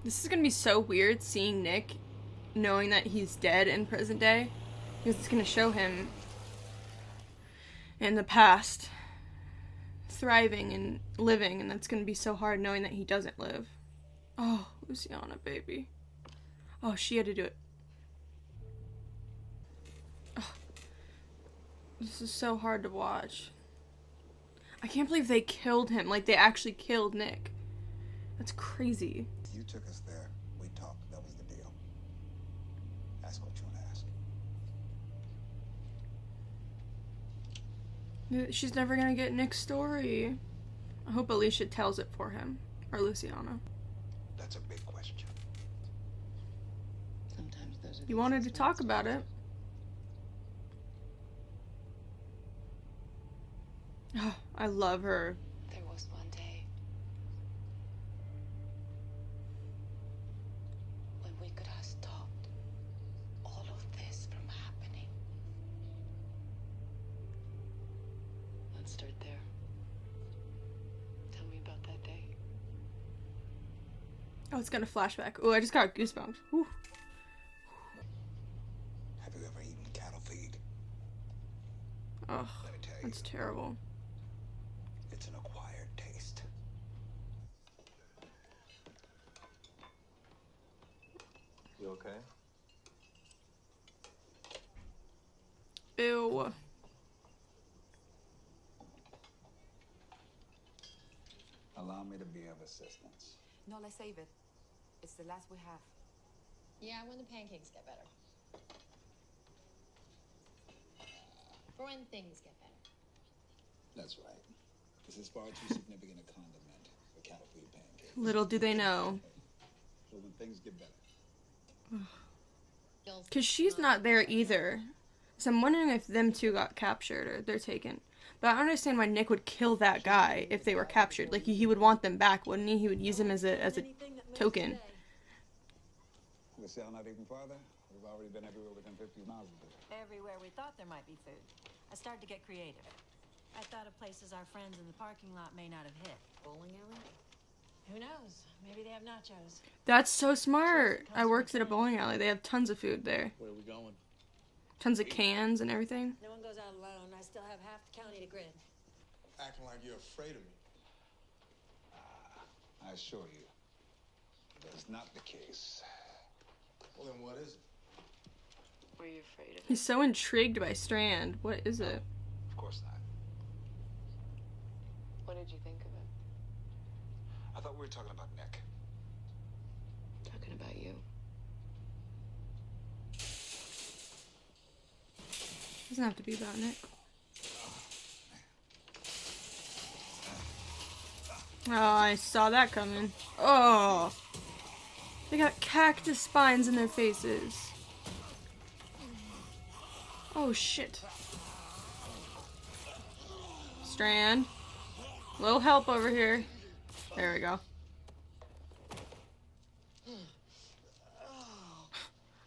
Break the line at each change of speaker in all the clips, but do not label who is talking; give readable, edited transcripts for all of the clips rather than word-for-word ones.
This is gonna be so weird seeing Nick knowing that he's dead in present day, because it's gonna show him in the past thriving and living, and that's gonna be so hard knowing that he doesn't live. Oh, Luciana, baby. Oh, she had to do it. Oh, this is so hard to watch. I can't believe they killed him. Like, they actually killed Nick. That's crazy.
You took us there. We talked. That was the deal. Ask what you want to ask.
She's never gonna get Nick's story. I hope Alicia tells it for him. Or Luciana.
That's a big question.
Sometimes those are
You wanted to talk about it. Oh, I love her.
There was one day when we could have stopped all of this from happening. Let's start there. Tell me about that day.
Oh, it's gonna flashback. Oh, I just got goosebumps. Whew.
Have you ever eaten cattle feed?
Oh,
Let me tell you,
that's terrible.
it's an acquired taste.
You okay?
Ew.
Allow me to be of assistance.
No, let's save it. It's the last we have.
Yeah, when the pancakes get better. For when things get better.
That's right. This is far too significant a condiment for cattle feed pancakes.
Little do they know.
So when things get better.
Because she's not there either. So I'm wondering if them two got captured or they're taken. But I don't understand why Nick would kill that guy if they were captured. Like, he would want them back, wouldn't he? He would use them as a token.
We'll sail not even farther. We've already been everywhere within 50 miles of it.
Everywhere we thought there might be food. I started to get creative. I thought of places our friends in the parking lot may not have hit.
Bowling alley?
Who knows? Maybe they have nachos.
That's so smart. I worked at a bowling alley. They have tons of food there.
Where are we going?
Tons of cans and everything.
No one goes out alone. I still have half the county to grid.
Acting like you're afraid of me.
I assure you, that's not the case.
Well, then what is it?
Were you afraid of
He's so intrigued by Strand. What is it?
Of course not.
What did you think of it?
I thought we were talking about Nick.
Talking about you.
Doesn't have to be about Nick. Oh, I saw that coming. Oh. They got cactus spines in their faces. Oh, shit. Strand. Little help over here. There we go.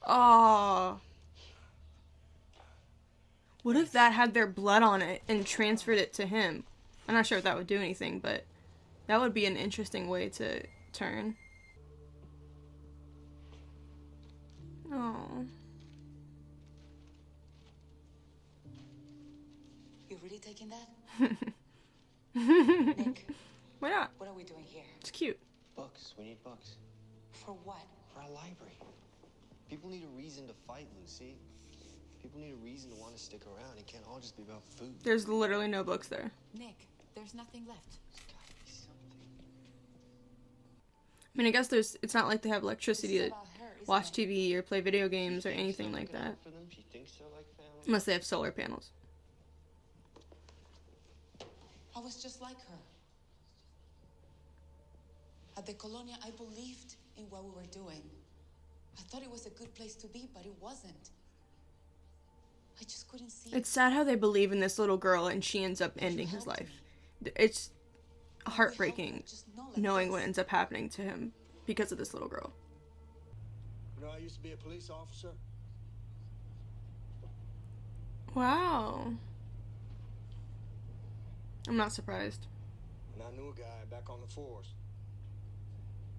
Oh. What if that had their blood on it and transferred it to him? I'm not sure if that would do anything, but that would be an interesting way to turn. Oh.
You really taking that?
Nick. Why not?
What are we doing here?
It's cute.
Books. We need books.
For what?
For our library. People need a reason to fight, Lucy. People need a reason to want to stick around. It can't all just be about food.
There's literally no books there.
Nick, there's nothing left.
There's gotta be something.
I mean, I guess it's not like they have electricity to watch TV or play video games or anything like that.
For them, she thinks they're like family.
Unless they have solar panels.
I was just like her. At the Colonia, I believed in what we were doing. I thought it was a good place to be, but it wasn't. I just couldn't see
It's sad how they believe in this little girl and she ends up ending his life. It's heartbreaking knowing what ends up happening to him because of this little girl.
You know, I used to be a police officer.
Wow. I'm not surprised.
And I knew a guy back on the force.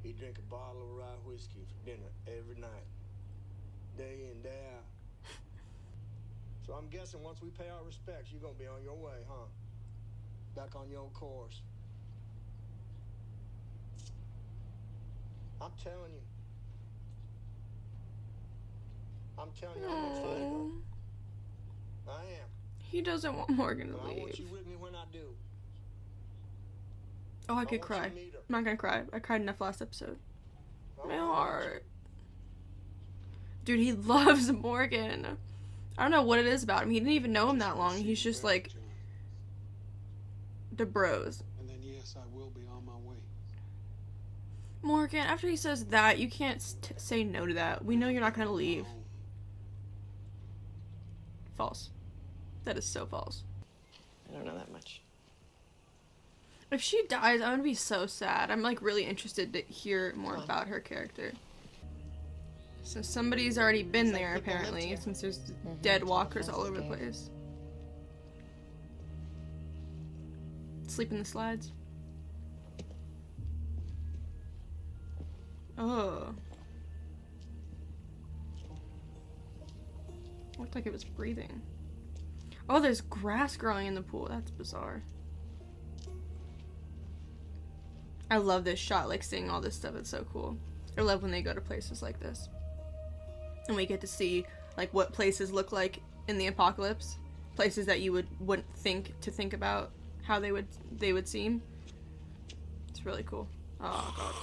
He'd drink a bottle of rye whiskey for dinner every night, day in, day out. So I'm guessing once we pay our respects, you're gonna be on your way, huh? Back on your course. I'm telling you. I'm telling you, I'm gonna find her. I am.
He doesn't want Morgan to
But I want
leave.
you with me when I do.
Oh, I could
want you
cry.
to meet her.
I'm not gonna cry. I cried enough last episode.
I
My
want
heart. Dude, he loves Morgan. I don't know what it is about him. He didn't even know him that long. He's just like the bros.
And then yes, I will be on my way.
Morgan, after he says that, you can't say no to that. We know you're not gonna leave. False. That is so false.
I don't know that much.
If she dies, I'm gonna be so sad. I'm like really interested to hear more about her character. So somebody's already been there apparently, since there's dead walkers all over the place. Sleep in the slides. Oh. Looked like it was breathing. Oh, there's grass growing in the pool. That's bizarre. I love this shot, like seeing all this stuff. It's so cool. I love when they go to places like this. And we get to see like what places look like in the apocalypse. Places that you wouldn't think about how they would seem. It's really cool. Oh god.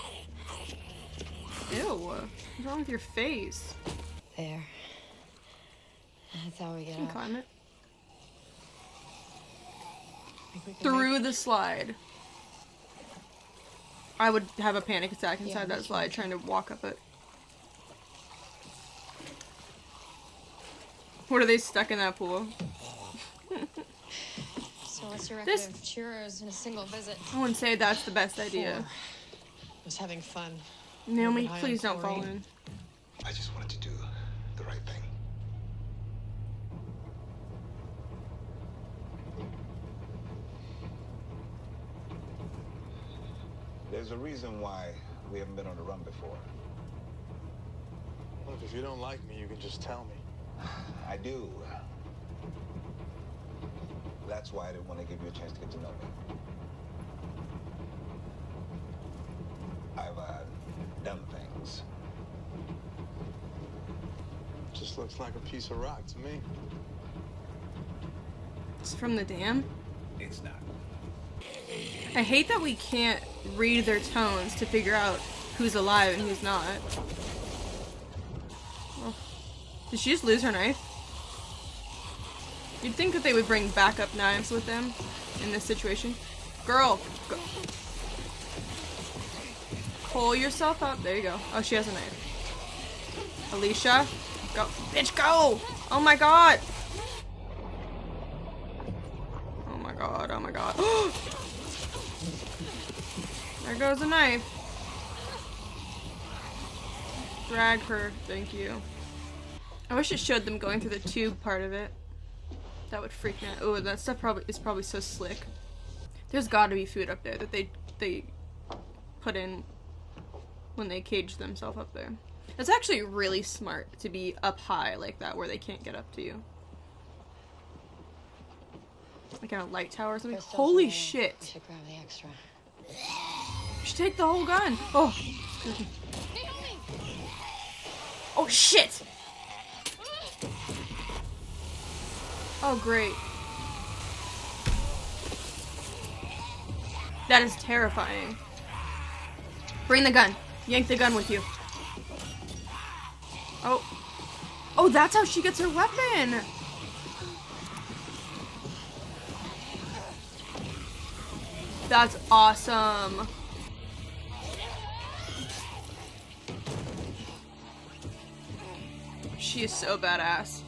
Ew. What's wrong with your face?
There. That's how we
You
get
can
up.
climb it.
Think we can
Through the slide. I would have a panic attack inside
Yeah,
that
me
slide trying to walk up it. What are they stuck in that pool?
So what's your record
This-
of churros in a single visit?
I wouldn't say that's the best idea.
Was having fun.
Naomi,
High on
please don't fall
chlorine.
in.
I just wanted to do the right thing. There's a reason why we haven't been on the run before.
Look, if you don't like me, you can just tell me.
I do. That's why I didn't want to give you a chance to get to know me. I've done things.
Just looks like a piece of rock to me.
It's from the dam.
It's not.
I hate that we can't read their tones to figure out who's alive and who's not. Oh. Did she just lose her knife? You'd think that they would bring backup knives with them in this situation. Girl! Go. Pull yourself up. There you go. Oh, she has a knife. Alicia? Go. Bitch, go! Oh my god! Oh my god, oh my god. There goes a knife. Drag her. Thank you. I wish it showed them going through the tube part of it. That would freak me out. Oh, that stuff is probably so slick. There's got to be food up there that they put in when they caged themselves up there. It's actually really smart to be up high like that where they can't get up to you. Like in a light tower or something.
Crystal's
Holy
remaining.
shit.
We should grab the extra.
You should take the whole gun. Oh. Excuse me. Oh shit. Oh great. That is terrifying. Bring the gun. Yank the gun with you. Oh. Oh, that's how she gets her weapon. That's awesome. She is so badass.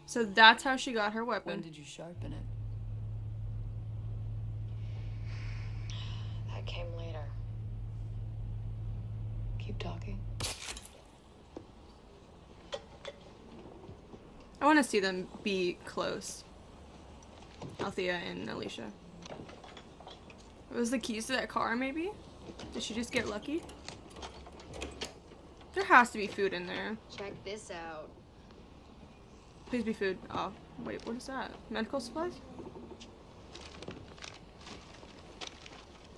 So that's how she got her weapon.
When did you sharpen it?
That came later. Keep talking.
I want to see them be close. Althea and Alicia. It was the keys to that car, maybe? Did she just get lucky? There has to be food in there.
Check this out.
Please be food. Oh, wait, what is that? Medical supplies?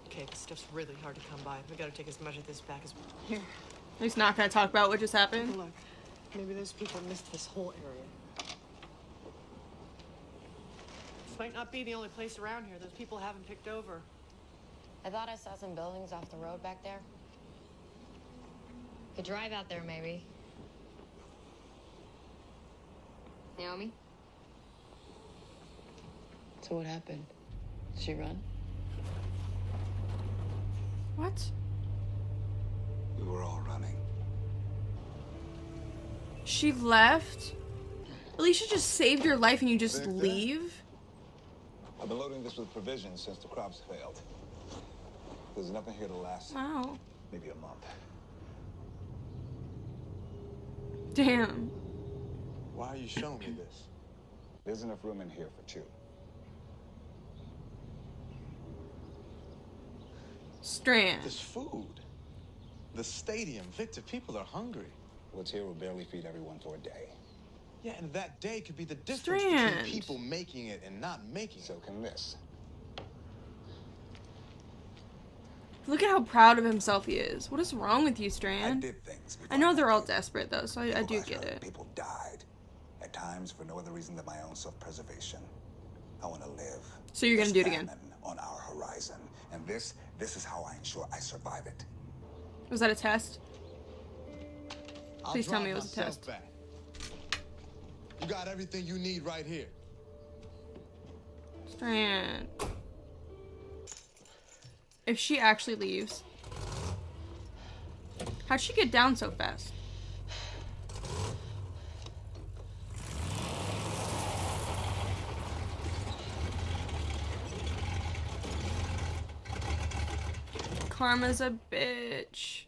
Okay, this stuff's really hard to come by. We gotta take as much of this back as we can. Here,
He's not gonna talk about what just
take a
happened.
look. Maybe those people missed this whole area. This might not be the only place around here those people haven't picked over.
I thought I saw some buildings off the road back there. Could drive out there, maybe. Naomi?
So what happened? Did she run?
What?
We were all running.
She left? At least you just saved your life and you just
Victor?
leave?
I've been loading this with provisions since the crops failed. There's enough in here to last
Wow.
maybe a month.
Damn.
Why are you showing me this?
There's enough room in here for two.
Strand.
This food. The stadium. Victor, people are hungry.
What's here will barely feed everyone for a day.
Yeah, and that day could be the difference
Strand.
between people making it and not making
So
it.
can this.
Look at how proud of himself he is. What is wrong with you,
I
Strand?
did things.
I know they're all
before
desperate, though, so I
People
do
got
get
hurt,
it.
People died. At times for no other reason than my own self-preservation. I want to live.
So you're gonna
There's
do it again.
famine on our horizon. And this is how I ensure I survive it.
Was that a test?
I'll
Please tell me it
drive
was a
myself
test.
back. You got everything you need right here.
Strand. If she actually leaves. How'd she get down so fast? Karma's a bitch.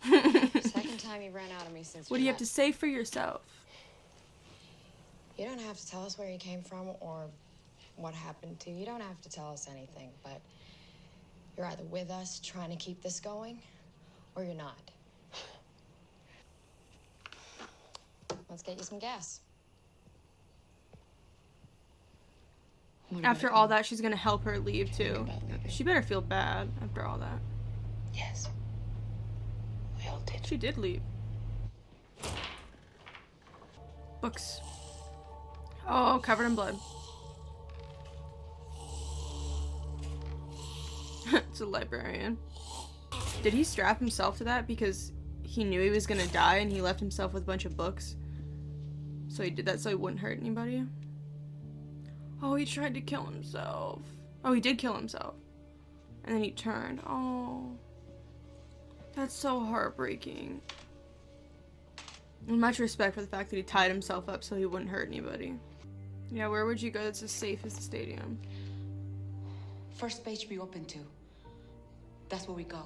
Second time you ran out of me since
What
we
do you have
met.
to say for yourself?
You don't have to tell us where you came from or what happened to you. You don't have to tell us anything, but you're either with us trying to keep this going, or you're not. Let's get you some gas.
After all that, she's gonna help her leave too. She better feel bad after all that.
Yes. We all did.
She did leave. Books. Oh, covered in blood. It's a librarian. Did he strap himself to that because he knew he was gonna die and he left himself with a bunch of books? So he did that so he wouldn't hurt anybody? Oh, he tried to kill himself. Oh, he did kill himself. And then he turned. Oh. That's so heartbreaking. And much respect for the fact that he tied himself up so he wouldn't hurt anybody. Yeah, where would you go that's as safe as the stadium?
First page we open to. That's where we go.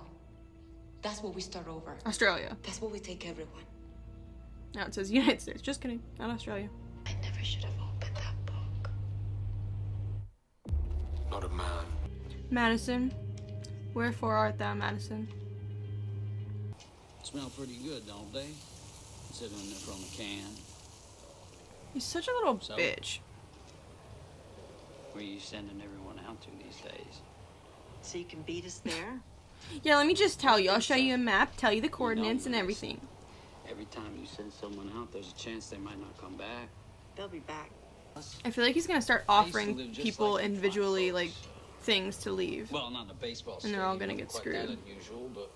That's where we start over.
Australia.
That's where we take everyone.
Now it says United States. Just kidding. Not Australia.
I never should have opened that book.
Not a man.
Madison. Wherefore art thou, Madison?
Smell pretty good, don't they? Considering they're from a can.
He's such a little
So?
bitch.
Where are you sending everyone out to these days?
So you can beat us there?
Yeah, let me just tell you. I'll show you a map, tell you the coordinates and
this.
everything.
Every time you send someone out, there's a chance they might not come back.
They'll be back.
I feel like he's gonna start
I used to
offering
live just
people
like you fine
individually,
folks.
like, things to leave.
Well, not in a baseball
And they're all
stadium,
gonna get
quite that
screwed.
unusual, but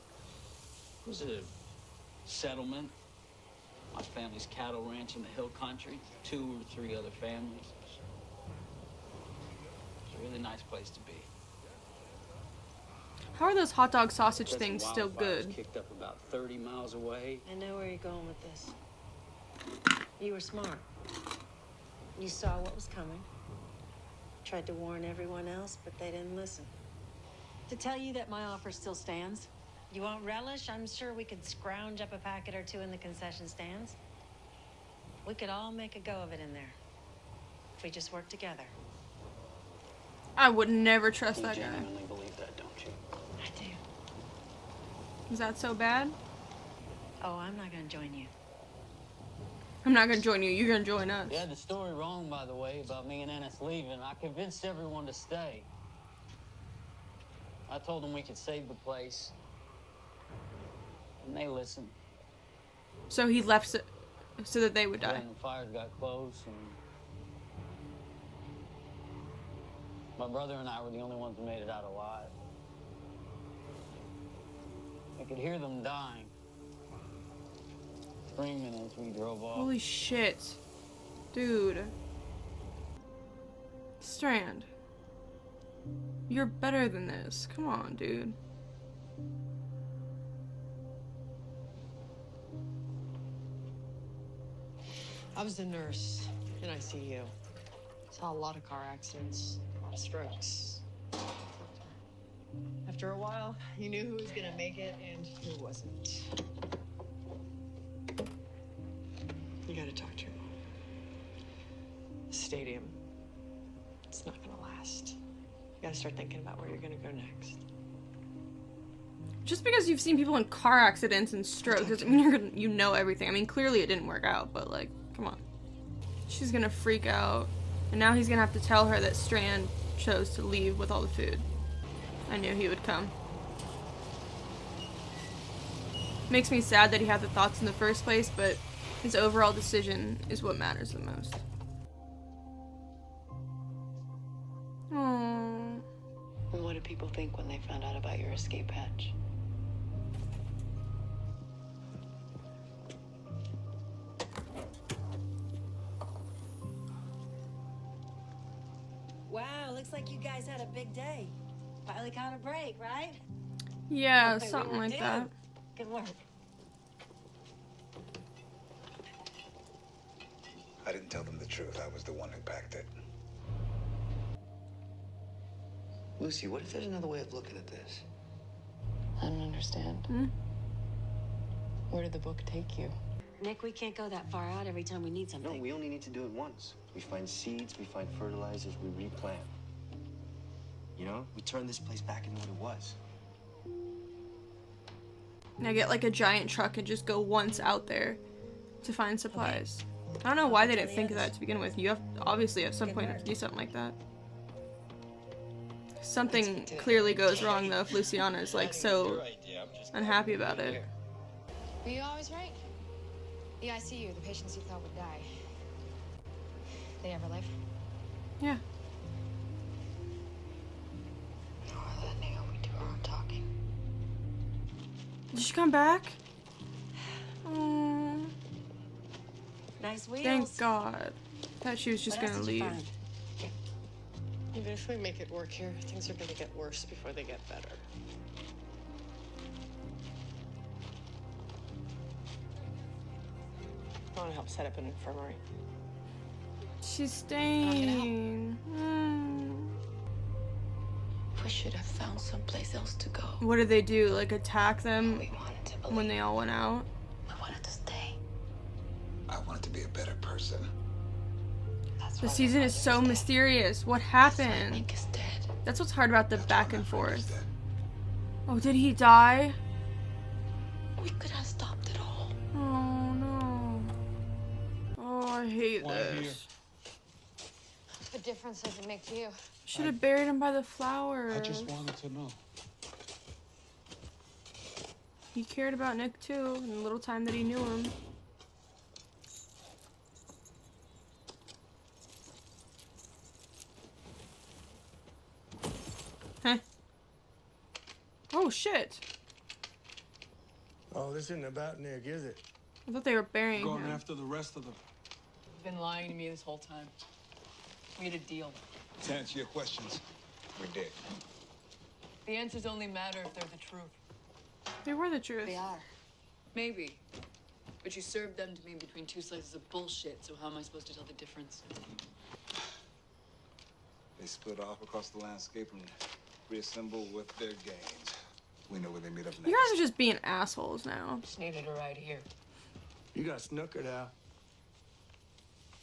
was it a settlement? My family's cattle ranch in the hill country. 2 or 3 other families. It's a really nice place to be.
How are those hot dog sausage
Got some
things still
wildfires
good?
Kicked up about 30 miles away.
I know where you're going with this. You were smart. You saw what was coming. Tried to warn everyone else, but they didn't listen.
To tell you that my offer still stands. You won't relish? I'm sure we could scrounge up a packet or 2 in the concession stands. We could all make a go of it in there. If we just work together.
I would never trust
You
that guy.
genuinely believe
Is that so bad?
Oh, I'm not gonna join you.
I'm not gonna join you. You're gonna join us.
You had the story wrong, by the way, about me and Ennis leaving. I convinced everyone to stay. I told them we could save the place. And they listened.
So he left so that they would die.
Then the fires got close, and my brother and I were the only ones who made it out alive. I could hear them dying, screaming as we drove off.
Holy shit. Dude. Strand. You're better than this. Come on, dude.
I was a nurse in ICU. Saw a lot of car accidents, a lot of strokes. After a while, you knew who was gonna make it and who wasn't. You gotta talk to him. The stadium, it's not gonna last. You gotta start thinking about where you're gonna go next.
Just because you've seen people in car accidents and strokes doesn't mean you know everything. I mean, clearly it didn't work out, but like, come on. She's gonna freak out. And now he's gonna have to tell her that Strand chose to leave with all the food. I knew he would come. Makes me sad that he had the thoughts in the first place, but his overall decision is what matters the most. Aww.
And what did people think when they found out about your escape hatch?
Wow, looks like you guys had a big day. Finally caught a break, right?
Yeah,
Okay, we
something
were
like
due.
that.
Good work.
I didn't tell them the truth. I was the one who packed it.
Lucy, what if there's another way of looking at this?
I don't understand. Where did the book take you?
Nick, we can't go that far out every time we need something.
No, we only need to do it once. We find seeds, we find fertilizers, we replant. You know, we turn this place back into what it was.
Now get like a giant truck and just go once out there to find supplies. I don't know why they didn't think of that to begin with. You have obviously at some point have to do something like that. Something clearly goes wrong though if Luciana is like so unhappy about it.
Were you always right? The ICU, the patients you thought would die. They ever live?
Yeah.
Oh, let Naomi do her own talking.
Did she come back? Oh,
Nice wheels.
thank God. Thought she was just
What else
gonna
did you
leave.
find?
Even if we make it work here, things are gonna get worse before they get better. I want to help set up an infirmary.
She's staying.
We should have found someplace else to go.
What did they do? Like attack them
We wanted to believe.
when they all went out?
We wanted to stay.
I wanted to be a better person.
That's
The
why
season is so mysterious. What happened?
Nick is dead.
That's what's hard about the
That's
back
why
and
my friend is
forth.
dead.
Oh, did he die?
We could have stopped it all.
Oh no. Oh, I hate this.
What difference does it make to you?
Should have buried him by the flowers.
I just wanted to know.
He cared about Nick too, in the little time that he knew him. Huh. Oh shit.
Oh, this isn't about Nick, is it?
I thought they were burying
Going
him.
after the rest of them.
You've been lying to me this whole time. We had a deal.
To answer your questions, we're dead.
The answers only matter if they're the truth.
They were the truth.
They are. Maybe. But you served them to me between two slices of bullshit, so how am I supposed to tell the difference?
They split off across the landscape and reassemble with their gains. We know where they meet up next.
You guys are just being assholes now.
Just needed a ride here.
You got snookered out.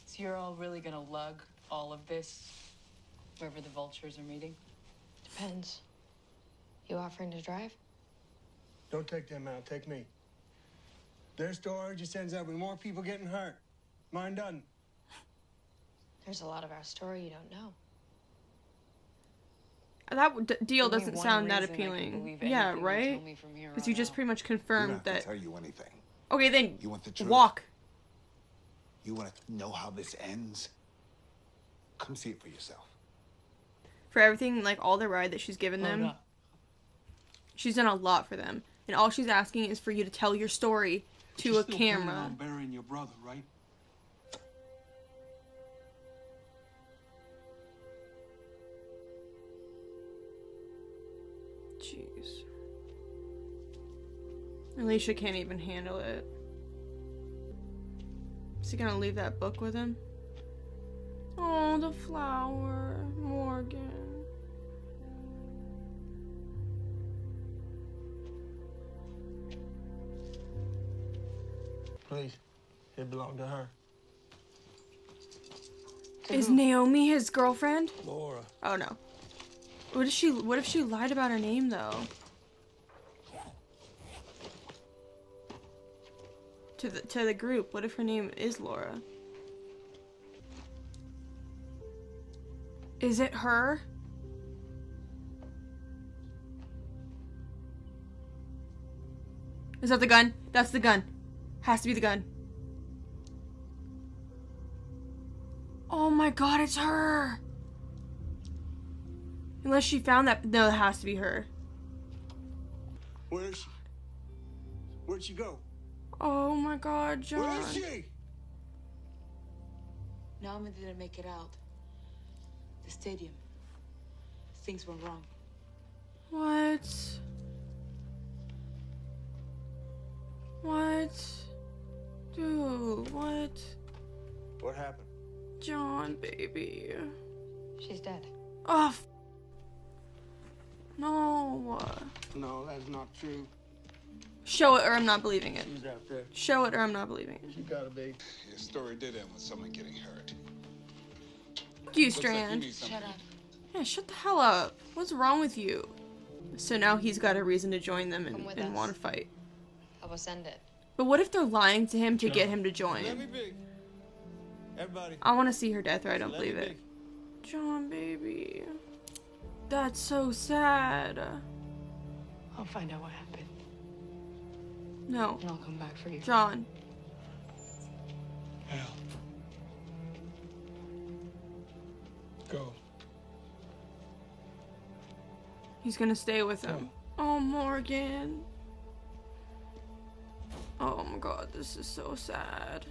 So you're all really gonna lug all of this wherever the vultures are meeting?
Depends. You offering to drive?
Don't take them out. Take me. Their story just ends up with more people getting hurt. Mine doesn't.
There's a lot of our story you don't know.
That deal
Give me
doesn't
one
sound that
reason I can
appealing.
believe
Yeah,
anything you
right?
tell me from here
Because
on
you just
out.
pretty much
You don't
confirmed
have
that.
to tell you anything.
Okay, then
You want the truth?
walk.
You want to know how this ends? Come see it for yourself.
For everything, like all the ride that she's given them,
no.
she's done a lot for them. And all she's asking is for you to tell your story to
You're
a
still planning
camera.
on burying your brother, right?
Jeez. Alicia can't even handle it. Is he gonna leave that book with him? Oh, the flower. Morgan.
Please. It belonged to her.
Is Naomi his girlfriend?
Laura.
Oh no. What if she lied about her name though? To the group. What if her name is Laura? Is it her? Is that the gun? That's the gun. Has to be the gun. Oh my god, it's her! Unless she found that. No, it has to be her.
Where is she? Where'd she go?
Oh my god, John.
Where is she?
Naomi didn't make it out. The stadium. Things were wrong.
What? What? Dude, what?
What happened?
John, baby.
She's dead.
Oh, no.
No, that's not true.
Show it or I'm not believing it.
She's out there.
Show it or I'm not believing it.
She gotta be.
Your story did end with someone getting hurt.
Fuck you,
Looks like you
Strand.
need something.
Shut up.
Yeah, shut the hell up. What's wrong with you? So now he's got a reason to join them
Come with
and
us.
want to fight.
Help us end it.
But what if they're lying to him to get him to
Let
join?
me be. Everybody.
I want to see her death or I don't
Let me
believe it.
be.
John, baby. That's so sad.
I'll find out what happened.
No.
And I'll come back for you.
John.
Hell. Go.
He's gonna stay with him. Oh, Morgan. Oh my god, this is so sad.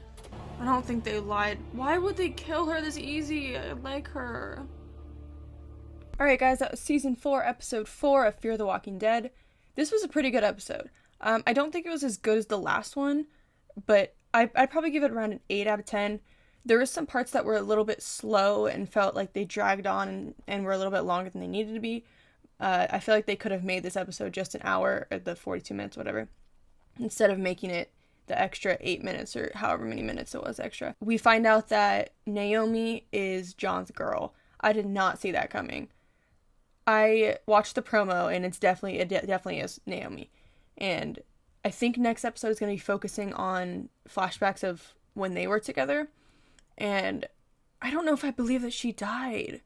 I don't think they lied. Why would they kill her this easy? I like her. Alright guys, that was season 4, episode 4 of Fear the Walking Dead. This was a pretty good episode. I don't think it was as good as the last one, but I'd probably give it around an 8 out of 10. There were some parts that were a little bit slow and felt like they dragged on and were a little bit longer than they needed to be. I feel like they could have made this episode just an hour, or the 42 minutes, whatever, instead of making it the extra 8 minutes or however many minutes it was extra. We find out that Naomi is John's girl. I did not see that coming. I watched the promo and it definitely is Naomi. And I think next episode is going to be focusing on flashbacks of when they were together. And I don't know if I believe that she died.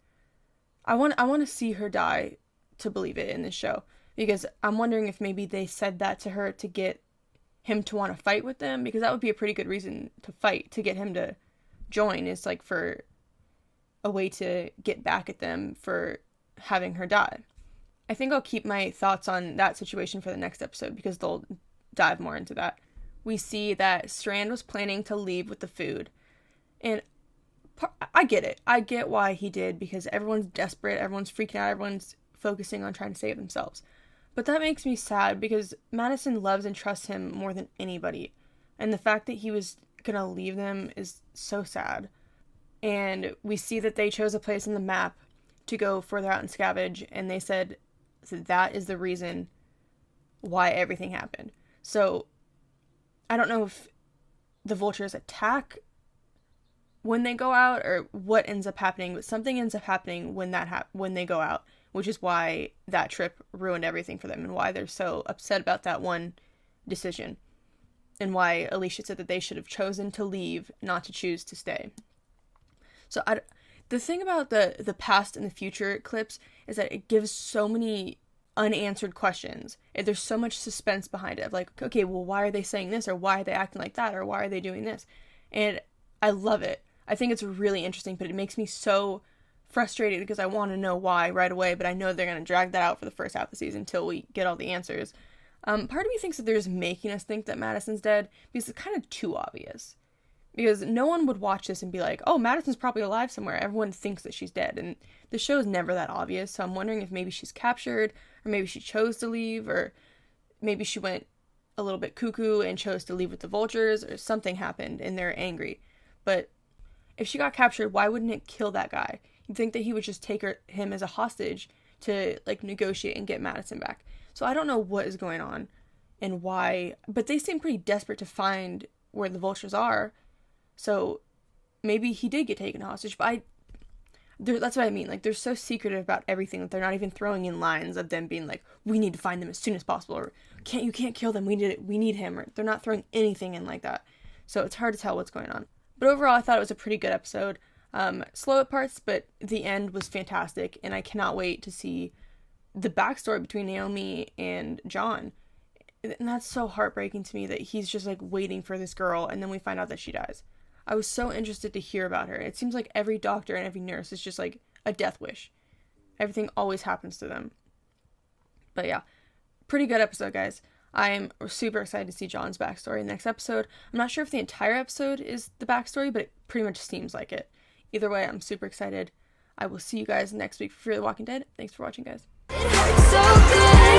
I want to see her die to believe it in this show, because I'm wondering if maybe they said that to her to get him to want to fight with them, because that would be a pretty good reason to fight, to get him to join, is like for a way to get back at them for having her die. I think I'll keep my thoughts on that situation for the next episode, because they'll dive more into that. We see that Strand was planning to leave with the food, and I get it. I get why he did, because everyone's desperate, everyone's freaking out, everyone's focusing on trying to save themselves. But that makes me sad, because Madison loves and trusts him more than anybody. And the fact that he was gonna leave them is so sad. And we see that they chose a place on the map to go further out and scavenge, and they said that is the reason why everything happened. So I don't know if the vultures attack when they go out or what ends up happening, but something ends up happening when they go out, which is why that trip ruined everything for them and why they're so upset about that one decision, and why Alicia said that they should have chosen to leave, not to choose to stay. So the thing about the past and the future clips is that it gives so many unanswered questions, and there's so much suspense behind it, like, okay, well, why are they saying this, or why are they acting like that, or why are they doing this? And I love it. I think it's really interesting, but it makes me so frustrated because I want to know why right away, but I know they're going to drag that out for the first half of the season until we get all the answers. Part of me thinks that they're just making us think that Madison's dead because it's kind of too obvious. Because no one would watch this and be like, oh, Madison's probably alive somewhere. Everyone thinks that she's dead. And the show is never that obvious. So I'm wondering if maybe she's captured, or maybe she chose to leave, or maybe she went a little bit cuckoo and chose to leave with the vultures, or something happened and they're angry. But if she got captured, why wouldn't it kill that guy? You'd think that he would just take him as a hostage to, like, negotiate and get Madison back. So I don't know what is going on and why, but they seem pretty desperate to find where the vultures are. So maybe he did get taken hostage, but that's what I mean. Like, they're so secretive about everything that they're not even throwing in lines of them being like, we need to find them as soon as possible, or you can't kill them, we need him, or they're not throwing anything in like that. So it's hard to tell what's going on. But overall, I thought it was a pretty good episode. Slow at parts, but the end was fantastic, and I cannot wait to see the backstory between Naomi and John. And that's so heartbreaking to me that he's just, like, waiting for this girl, and then we find out that she dies. I was so interested to hear about her. It seems like every doctor and every nurse is just like a death wish. Everything always happens to them. But yeah, pretty good episode, guys. I'm super excited to see John's backstory next episode. I'm not sure if the entire episode is the backstory, but it pretty much seems like it. Either way, I'm super excited. I will see you guys next week for Fear the Walking Dead. Thanks for watching, guys.
It hurts so good.